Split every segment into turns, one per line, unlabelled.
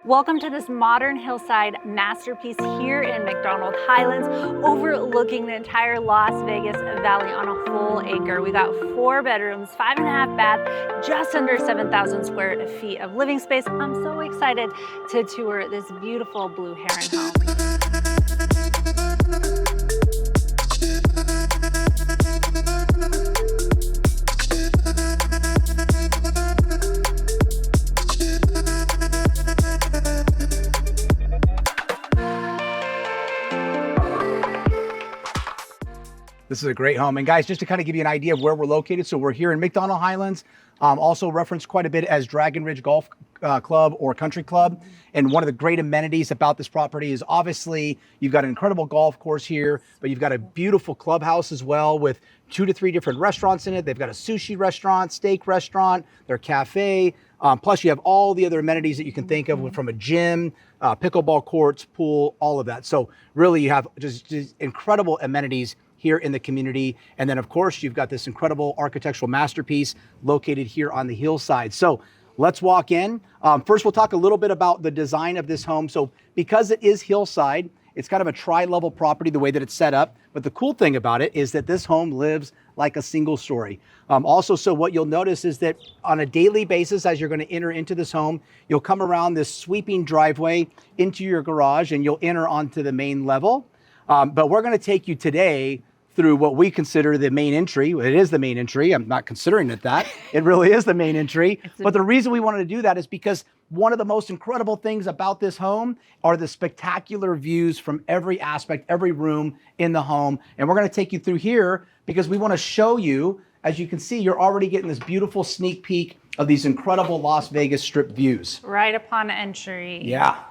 Welcome to this modern hillside masterpiece here in MacDonald Highlands, overlooking the entire Las Vegas Valley on a full acre. We got 4 bedrooms, 5.5 bath, just under 7,000 square feet of living space. I'm so excited to tour this beautiful Blue Heron home.
This is a great home. And guys, just to kind of give you an idea of where we're located, so we're here in MacDonald Highlands, also referenced quite a bit as Dragon Ridge Golf Club or Country Club. And one of the great amenities about this property is obviously you've got an incredible golf course here, but you've got a beautiful clubhouse as well with 2 to 3 different restaurants in it. They've got a sushi restaurant, steak restaurant, their cafe. Plus you have all the other amenities that you can think of from a gym, pickleball courts, pool, all of that. So really you have just incredible amenities here in the community. And then of course, you've got this incredible architectural masterpiece located here on the hillside. So let's walk in. First, we'll talk a little bit about the design of this home. So because it is hillside, it's kind of a tri-level property, the way that it's set up. But the cool thing about it is that this home lives like a single story. Also, so what you'll notice is that on a daily basis, as you're going to enter into this home, you'll come around this sweeping driveway into your garage and you'll enter onto the main level. But we're going to take you today through what we consider the main entry. It is the main entry. I'm not considering it that. It really is the main entry. But the reason we wanted to do that is because one of the most incredible things about this home are the spectacular views from every aspect, every room in the home. And we're going to take you through here because we want to show you, as you can see, you're already getting this beautiful sneak peek of these incredible Las Vegas Strip views.
Right upon entry.
Yeah.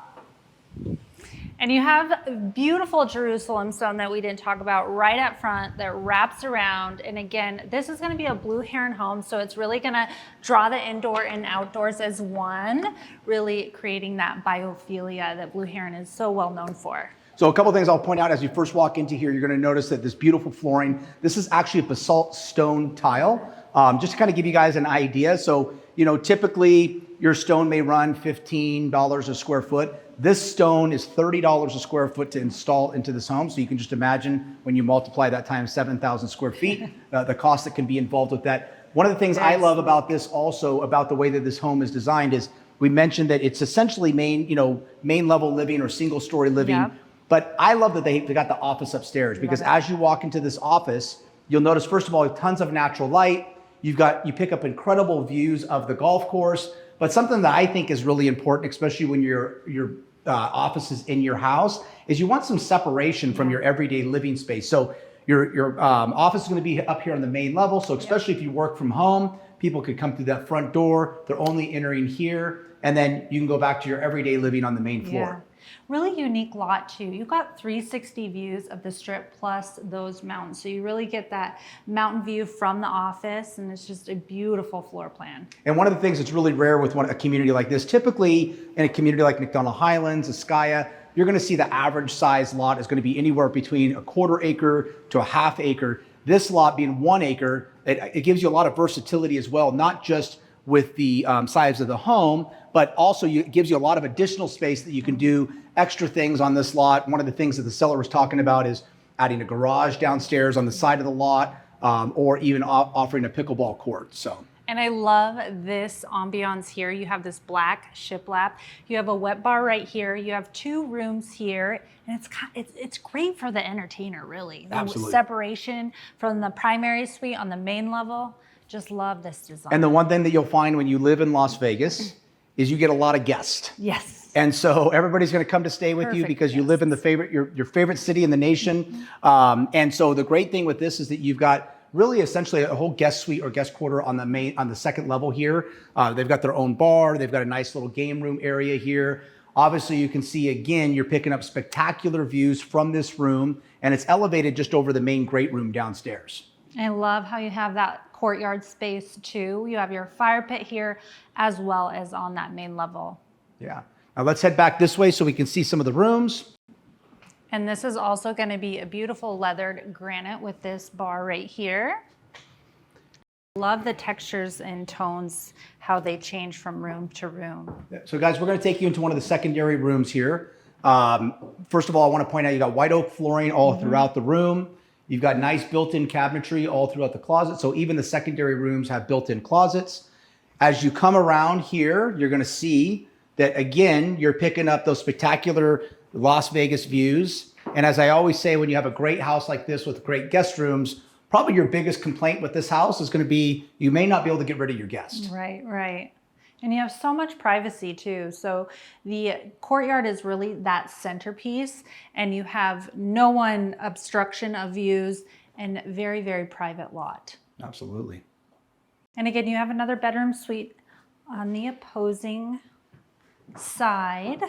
And you have beautiful Jerusalem stone that we didn't talk about right up front that wraps around. And again, this is going to be a Blue Heron home, so it's really going to draw the indoor and outdoors as one, really creating that biophilia that Blue Heron is so well known for.
So a couple of things I'll point out as you first walk into here, you're going to notice that this beautiful flooring, this is actually a basalt stone tile. Just to kind of give you guys an idea. So, you know, typically your stone may run $15 a square foot. This stone is $30 a square foot to install into this home. So you can just imagine when you multiply that times 7,000 square feet, the cost that can be involved with that. One of the things I love about this also, about the way that this home is designed, is we mentioned that it's essentially main level living or single story living. Yep. But I love that they got the office upstairs, because as you walk into this office, you'll notice, first of all, tons of natural light. You pick up incredible views of the golf course. But something that I think is really important, especially when your office is in your house, is you want some separation from your everyday living space. So your office is going to be up here on the main level. So especially if you work from home, people could come through that front door. They're only entering here. And then you can go back to your everyday living on the main floor.
Yeah. Really unique lot too. You've got 360 views of the Strip plus those mountains. So you really get that mountain view from the office, and it's just a beautiful floor plan.
And one of the things that's really rare with a community like this, typically in a community like MacDonald Highlands, Ascaya, you're going to see the average size lot is going to be anywhere between a 1/4 acre to a 1/2 acre. This lot being 1 acre, it gives you a lot of versatility as well, not just with the size of the home, but also it gives you a lot of additional space that you can do extra things on this lot. One of the things that the seller was talking about is adding a garage downstairs on the side of the lot, or even offering a pickleball court. So.
And I love this ambiance here. You have this black shiplap. You have a wet bar right here. You have 2 rooms here. And it's great for the entertainer, really.
Absolutely.
The separation from the primary suite on the main level. Just love this design.
And the one thing that you'll find when you live in Las Vegas is you get a lot of guests.
Yes.
And so everybody's going to come to stay with you because you live in your favorite city in the nation. And so the great thing with this is that you've got really essentially a whole guest suite or guest quarter on the second level here. They've got their own bar. They've got a nice little game room area here. Obviously, you can see, again, you're picking up spectacular views from this room, and it's elevated just over the main great room downstairs.
I love how you have that courtyard space too. You have your fire pit here as well as on that main level.
Yeah. Now let's head back this way so we can see some of the rooms.
And this is also going to be a beautiful leathered granite with this bar right here. Love the textures and tones, how they change from room to room.
So guys, we're going to take you into one of the secondary rooms here. First of all, I want to point out you got white oak flooring all throughout the room. You've got nice built-in cabinetry all throughout the closet. So even the secondary rooms have built-in closets. As you come around here, you're going to see that, again, you're picking up those spectacular Las Vegas views. And as I always say, when you have a great house like this with great guest rooms, probably your biggest complaint with this house is going to be you may not be able to get rid of your guest.
Right, right. And you have so much privacy too. So the courtyard is really that centerpiece, and you have no one obstruction of views, and very, very private lot.
Absolutely.
And again, you have another bedroom suite on the opposing side.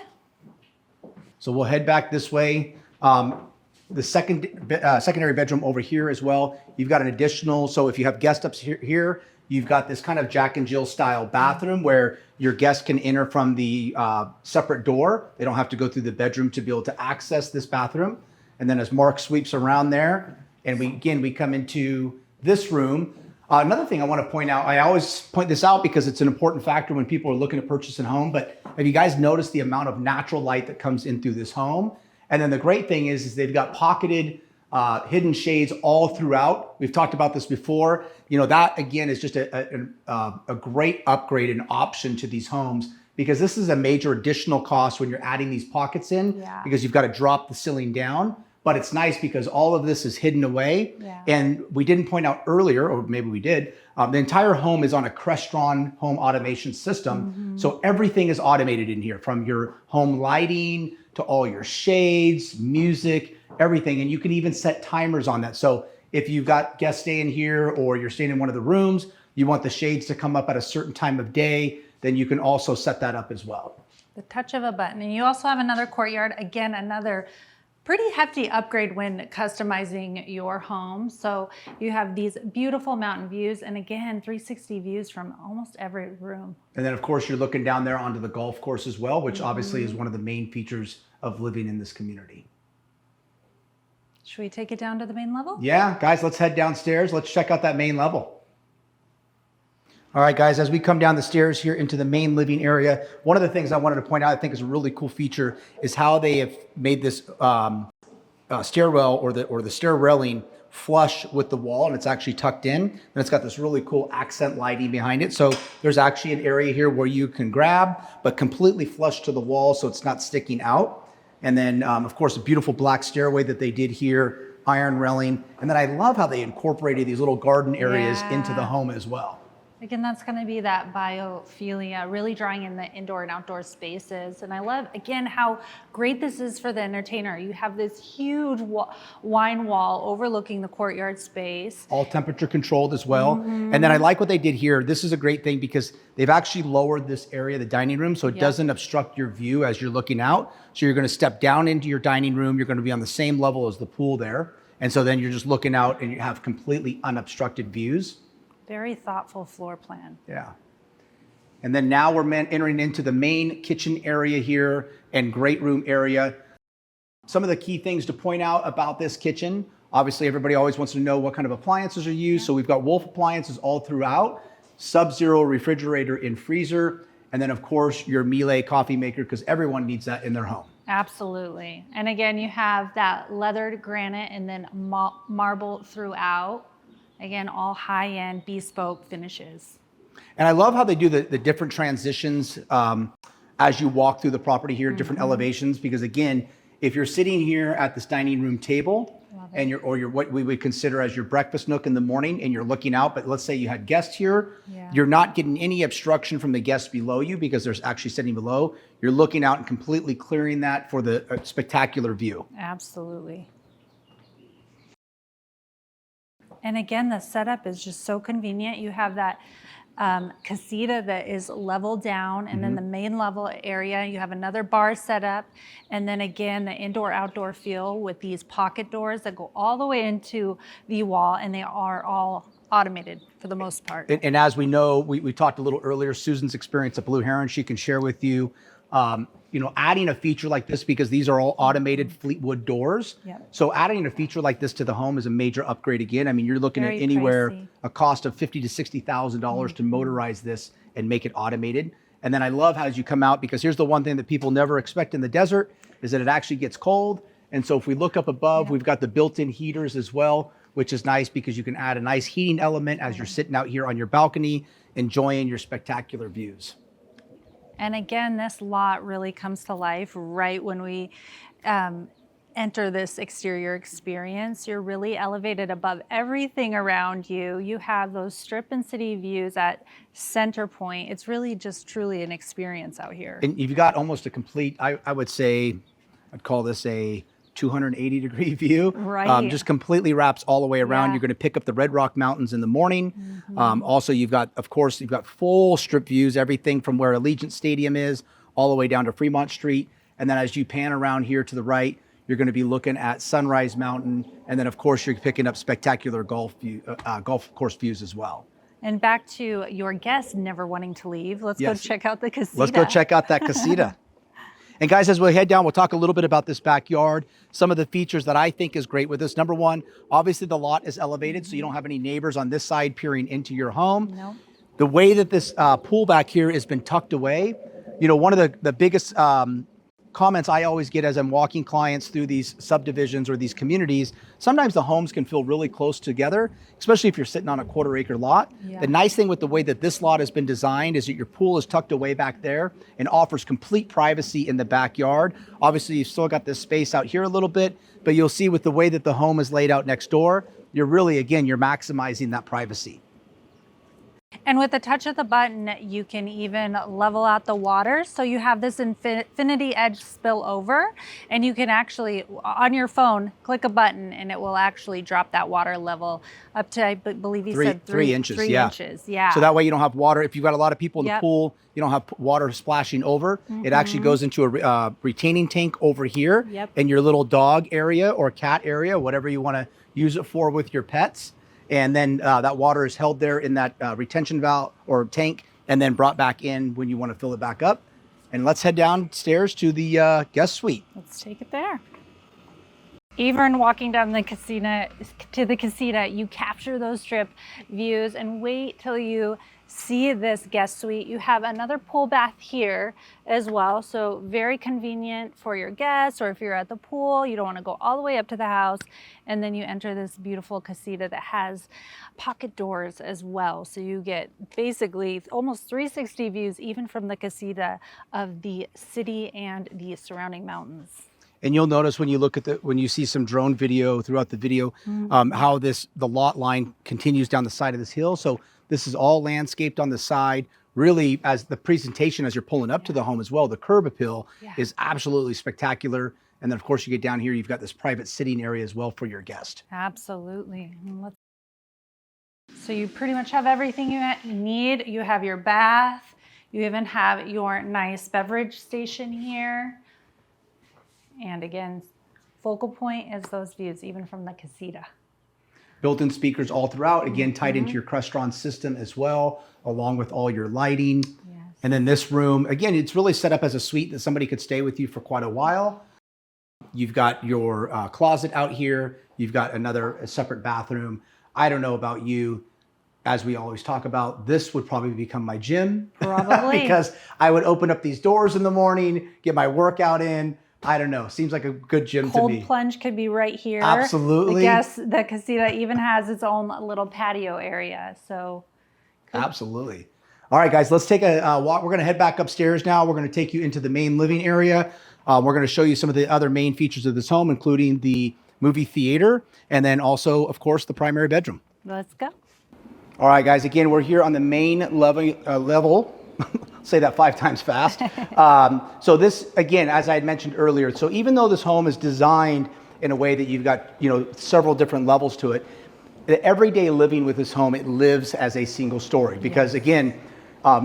So we'll head back this way. The secondary bedroom over here as well. You've got an additional, so if you have guest up here, you've got this kind of Jack and Jill style bathroom where your guests can enter from the separate door. They don't have to go through the bedroom to be able to access this bathroom. And then as Mark sweeps around there, and we come into this room. Another thing I want to point out, I always point this out because it's an important factor when people are looking to purchase a home, but have you guys noticed the amount of natural light that comes in through this home? And then the great thing is they've got pocketed hidden shades all throughout. We've talked about this before. You know, that again is just a great upgrade and option to these homes, because this is a major additional cost when you're adding these pockets in, because you've got to drop the ceiling down. But it's nice because all of this is hidden away. And we didn't point out earlier, or maybe we did, the entire home is on a Crestron home automation system. So everything is automated in here, from your home lighting to all your shades, music, everything. And you can even set timers on that. So if you've got guests staying here or you're staying in one of the rooms, you want the shades to come up at a certain time of day, then you can also set that up as well.
The touch of a button. And you also have another courtyard, again, another pretty hefty upgrade when customizing your home. So you have these beautiful mountain views, and again, 360 views from almost every room. And
then of course you're looking down there onto the golf course as well, which obviously is one of the main features of living in this community.
Should we take it down to the main level?
Yeah, guys, let's head downstairs. Let's check out that main level. All right, guys, as we come down the stairs here into the main living area, one of the things I wanted to point out, I think is a really cool feature, is how they have made this stairwell or the stair railing flush with the wall, and it's actually tucked in, and it's got this really cool accent lighting behind it. So there's actually an area here where you can grab, but completely flush to the wall so it's not sticking out. And then, of course, a beautiful black stairway that they did here, iron railing. And then I love how they incorporated these little garden areas into the home as well.
Again, that's going to be that biophilia, really drawing in the indoor and outdoor spaces. And I love, again, how great this is for the entertainer. You have this huge wine wall overlooking the courtyard space.
All temperature controlled as well. And then I like what they did here. This is a great thing because they've actually lowered this area, the dining room, so it doesn't obstruct your view as you're looking out. So you're going to step down into your dining room. You're going to be on the same level as the pool there. And so then you're just looking out and you have completely unobstructed views.
Very thoughtful floor plan.
Yeah. And then now we're entering into the main kitchen area here and great room area. Some of the key things to point out about this kitchen, obviously everybody always wants to know what kind of appliances are used. So we've got Wolf appliances all throughout, Sub-Zero refrigerator and freezer, and then of course your Miele coffee maker, because everyone needs that in their home.
Absolutely. And again, you have that leathered granite and then marble throughout. Again, all high-end bespoke finishes.
And I love how they do the different transitions as you walk through the property here, different elevations, because again, if you're sitting here at this dining room table and you're what we would consider as your breakfast nook in the morning and you're looking out, but let's say you had guests here, you're not getting any obstruction from the guests below you because there's actually sitting below. You're looking out and completely clearing that for the spectacular view.
Absolutely. And again, the setup is just so convenient. You have that casita that is level down, and then the main level area, you have another bar set up. And then again, the indoor-outdoor feel with these pocket doors that go all the way into the wall, and they are all automated for the most part.
And as we know, we talked a little earlier, Susan's experience at Blue Heron, she can share with you. adding a feature like this, because these are all automated Fleetwood doors.
Yep.
So adding a feature like this to the home is a major upgrade again. I mean, you're looking
Very
at anywhere
pricey.
a cost of $50,000 to $60,000 to motorize this and make it automated. And then I love how as you come out, because here's the one thing that people never expect in the desert is that it actually gets cold. And so if we look up above, we've got the built-in heaters as well, which is nice because you can add a nice heating element as you're sitting out here on your balcony, enjoying your spectacular views.
And again, this lot really comes to life right when we enter this exterior experience. You're really elevated above everything around you. You have those strip and city views at center point. It's really just truly an experience out here.
And you've got almost a complete, I would say, I'd call this a 280-degree view.
Right.
Just completely wraps all the way around.
Yeah.
You're going to pick up the Red Rock Mountains in the morning. Also, you've got, of course, you've got full strip views, everything from where Allegiant Stadium is all the way down to Fremont Street. And then as you pan around here to the right, you're going to be looking at Sunrise Mountain. And then, of course, you're picking up spectacular golf course views as well.
And back to your guests never wanting to leave. Let's go check out the Casita.
Let's go check out that Casita. And guys, as we head down, we'll talk a little bit about this backyard. Some of the features that I think is great with this. Number one, obviously the lot is elevated, so you don't have any neighbors on this side peering into your home.
No.
The way that this pool back here has been tucked away, one of the biggest comments I always get as I'm walking clients through these subdivisions or these communities, sometimes the homes can feel really close together, especially if you're sitting on a 1/4 acre lot.
Yeah.
The nice thing with the way that this lot has been designed is that your pool is tucked away back there and offers complete privacy in the backyard. Obviously, you've still got this space out here a little bit, but you'll see with the way that the home is laid out next door, you're really, again, you're maximizing that privacy.
And with the touch of the button, you can even level out the water. So you have this infinity edge spill over, and you can actually, on your phone, click a button and it will actually drop that water level up to, I believe you said
3 inches.
3
yeah.
inches, yeah.
So that way you don't have water. If you've got a lot of people in the
Yep.
pool, you don't have water splashing over. It actually goes into a retaining tank over here
Yep.
in your little dog area or cat area, whatever you want to use it for with your pets. And then that water is held there in that retention valve or tank and then brought back in when you want to fill it back up. And let's head downstairs to the guest suite.
Let's take it there. Even walking down the Casita to the Casita, you capture those strip views and wait till you see this guest suite. You have another pool bath here as well, so very convenient for your guests, or if you're at the pool, you don't want to go all the way up to the house. And then you enter this beautiful Casita that has pocket doors as well, so you get basically almost 360 views even from the Casita of the city and the surrounding mountains.
And you'll notice when you look at when you see some drone video throughout the video, how the lot line continues down the side of this hill. So this is all landscaped on the side. Really, as the presentation, as you're pulling up to the home as well, the curb appeal is absolutely spectacular. And then of course you get down here, you've got this private sitting area as well for your guest.
Absolutely. So you pretty much have everything you need. You have your bath. You even have your nice beverage station here. And again, focal point is those views, even from the Casita.
Built-in speakers all throughout, again, tied into your Crestron system as well, along with all your lighting.
Yes.
And then this room, again, it's really set up as a suite that somebody could stay with you for quite a while. You've got your closet out here. You've got a separate bathroom. I don't know about you. As we always talk about, this would probably become my gym.
Probably.
Because I would open up these doors in the morning, get my workout in. I don't know. Seems like a good gym to me.
Cold plunge could be right here.
Absolutely.
The Casita even has its own little patio area. So.
Absolutely. All right, guys, let's take a walk. We're going to head back upstairs now. We're going to take you into the main living area. We're going to show you some of the other main features of this home, including the movie theater, and then also, of course, the primary bedroom.
Let's go.
All right, guys, again, we're here on the main level. Say that 5 times fast. So this, again, as I had mentioned earlier, so even though this home is designed in a way that you've got, several different levels to it, the everyday living with this home, it lives as a single story. Because again,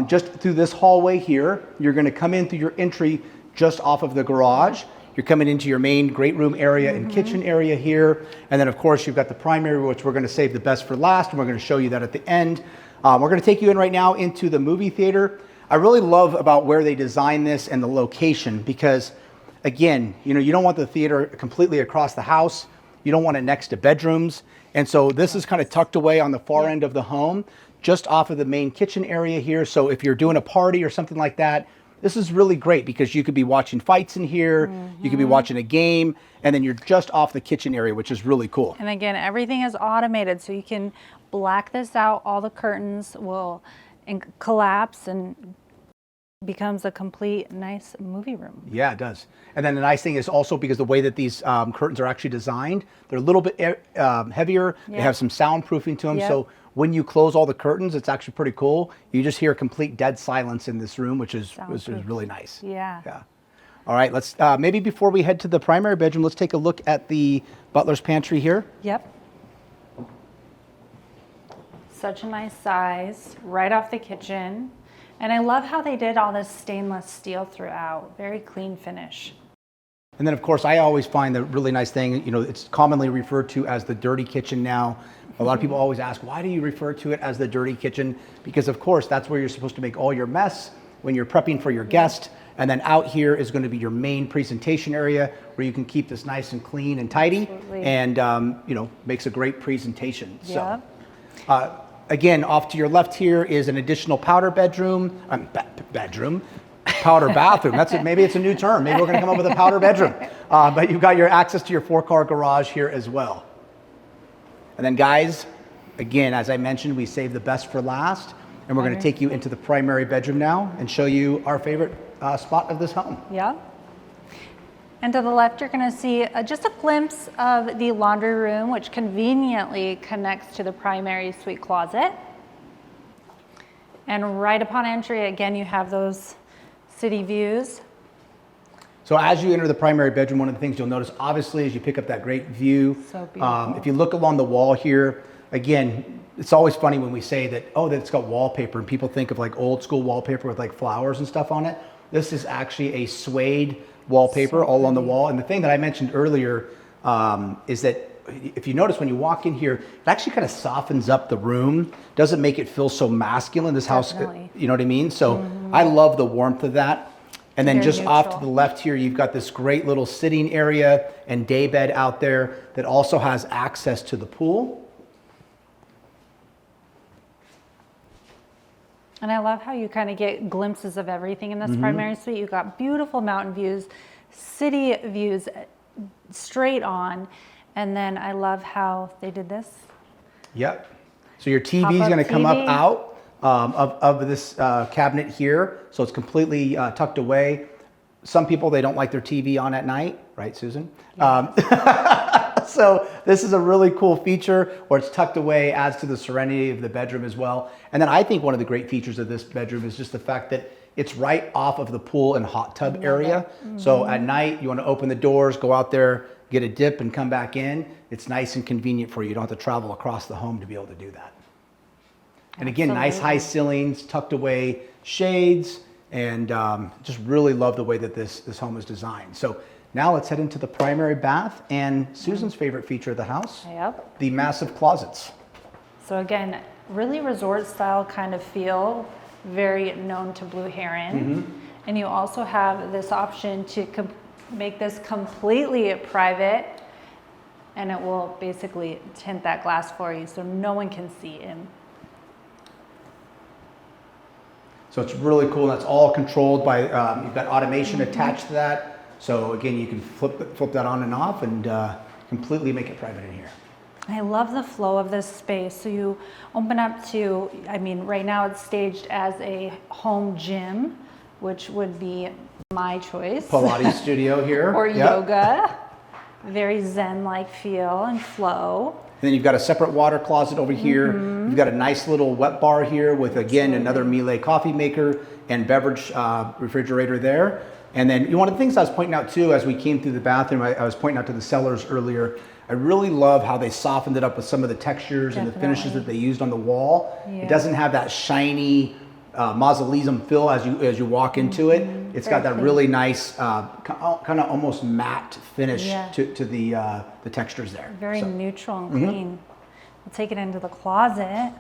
just through this hallway here, you're gonna come in through your entry just off of the garage. You're coming into your main great room area and kitchen area here. And then of course, you've got the primary, which we're gonna save the best for last, and we're gonna show you that at the end. We're gonna take you in right now into the movie theater. I really love about where they designed this and the location because, again, you know, you don't want the theater completely across the house. You don't want it next to bedrooms. And so this is kind of tucked away on the far end of the home, just off of the main kitchen area here. So if you're doing a party or something like that, this is really great because you could be watching fights in here, you could be watching a game, and then you're just off the kitchen area, which is really cool.
And again, everything is automated, so you can black this out. All the curtains will collapse and becomes a complete nice movie room.
Yeah, it does. And then the nice thing is also because the way that these curtains are actually designed, they're a little bit heavier. They have some soundproofing to them. So when you close all the curtains, it's actually pretty cool. You just hear complete dead silence in this room, which is really nice.
Yeah.
All right, let's maybe before we head to the primary bedroom, let's take a look at the butler's pantry here.
Yep. Such a nice size, right off the kitchen. And I love how they did all this stainless steel throughout. Very clean finish.
And then, of course, I always find the really nice thing, you know, it's commonly referred to as the dirty kitchen now. A lot of people always ask, why do you refer to it as the dirty kitchen? Because, of course, that's where you're supposed to make all your mess when you're prepping for your guest. And then out here is going to be your main presentation area where you can keep this nice and clean and tidy.
Absolutely.
And, you know, makes a great presentation. So, again, off to your left here is an additional powder bedroom, powder bathroom. That's it. Maybe it's a new term. Maybe we're going to come up with a powder bedroom. But you've got your access to your 4-car garage here as well. And then, guys, again, as I mentioned, we saved the best for last. And we're going to take you into the primary bedroom now and show you our favorite spot of this home.
Yeah. And to the left, you're going to see just a glimpse of the laundry room, which conveniently connects to the primary suite closet. And right upon entry, again, you have those city views.
So as you enter the primary bedroom, one of the things you'll notice, obviously, is you pick up that great view.
So beautiful.
If you look along the wall here, again, it's always funny when we say that, oh, that it's got wallpaper, and people think of like old school wallpaper with like flowers and stuff on it. This is actually a suede wallpaper all on the wall. And the thing that I mentioned earlier is that if you notice when you walk in here, it actually kind of softens up the room, doesn't make it feel so masculine. This house, you know what I mean? So I love the warmth of that. And then just off to the left here, you've got this great little sitting area and day bed out there that also has access to the pool.
And I love how you kind of get glimpses of everything in this primary suite. You've got beautiful mountain views, city views straight on. And then I love how they did this.
Yep. So your TV is going to come up out of this cabinet here. So it's completely tucked away. Some people, they don't like their TV on at night, right, Susan? So this is a really cool feature where it's tucked away, adds to the serenity of the bedroom as well. And then I think one of the great features of this bedroom is just the fact that it's right off of the pool and hot tub area. So at night, you want to open the doors, go out there, get a dip and come back in. It's nice and convenient for you. You don't have to travel across the home to be able to do that. And again, nice high ceilings, tucked away shades, and just really love the way that this home is designed. So now let's head into the primary bath and Susan's favorite feature of the house, the massive closets.
So again, really resort style kind of feel, very known to Blue Heron. And you also have this option to make this completely private, and it will basically tint that glass for you so no one can see in.
So it's really cool. That's all controlled by, you've got automation attached to that. So again, you can flip that on and off and completely make it private in here.
I love the flow of this space. So you open up to, I mean, right now it's staged as a home gym, which would be my choice.
Pilates studio here.
Or yoga. Very zen-like feel and flow.
And then you've got a separate water closet over here. You've got a nice little wet bar here with, again, another Miele coffee maker and beverage refrigerator there. And then one of the things I was pointing out too, as we came through the bathroom, I was pointing out to the cellars earlier, I really love how they softened it up with some of the textures and the finishes that they used on the wall. It doesn't have that shiny mausoleum feel as you walk into it. It's got that really nice, kind of almost matte finish to the textures there.
Very neutral and clean. We'll take it into the closet.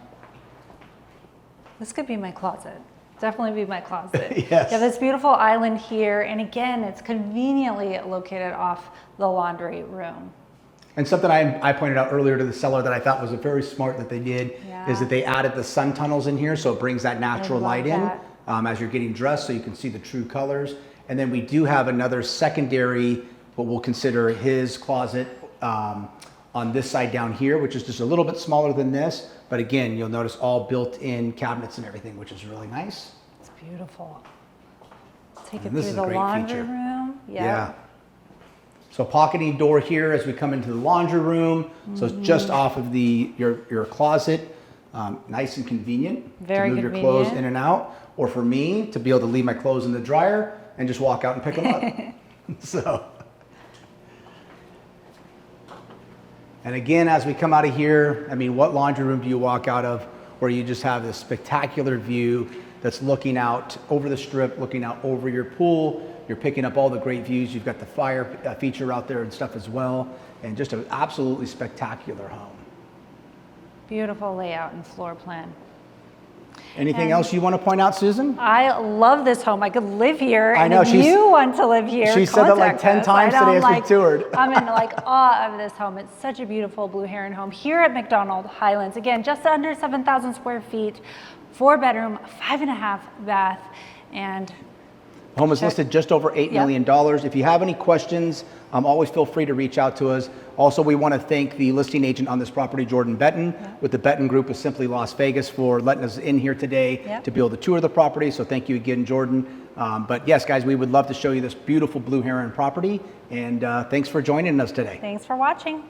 This could be my closet. definitely be my closet.
Yes.
You have this beautiful island here, and again, it's conveniently located off the laundry room.
And something I pointed out earlier to the seller that I thought was very smart that they did is that they added the sun tunnels in here, so it brings that natural light in as you're getting dressed, so you can see the true colors. And then we do have another secondary, what we'll consider his closet on this side down here, which is just a little bit smaller than this. But again, you'll notice all built-in cabinets and everything, which is really nice.
It's beautiful. Take it
this
through
is
the
a great
laundry
feature.
room.
Yeah. So pocketing door here as we come into the laundry room. So it's just off of your closet. Nice and convenient
Very
to move your clothes in and out. Or for me, to be able to leave my clothes in the dryer and just walk out and pick them up. So. And again, as we come out of here, I mean, what laundry room do you walk out of where you just have this spectacular view that's looking out over the strip, looking out over your pool? You're picking up all the great views. You've got the fire feature out there and stuff as well. And just an absolutely spectacular home.
Beautiful layout and floor plan.
Anything else you want to point out, Susan?
I love this home. I could live here.
I know.
And if you want to live here,
she said that like 10 times today as we toured.
I'm in like awe of this home. It's such a beautiful blue heron home here at MacDonald Highlands. Again, just under 7,000 square feet, 4-bedroom, 5.5 bath, and
Home is listed just over $8 million. If you have any questions, always feel free to reach out to us. Also, we want to thank the listing agent on this property, Jordan Benton, with the Benton Group of Simply Las Vegas, for letting us in here today to be able to tour the property. So thank you again, Jordan. But yes, guys, we would love to show you this beautiful blue heron property. And thanks for joining us today.
Thanks for watching.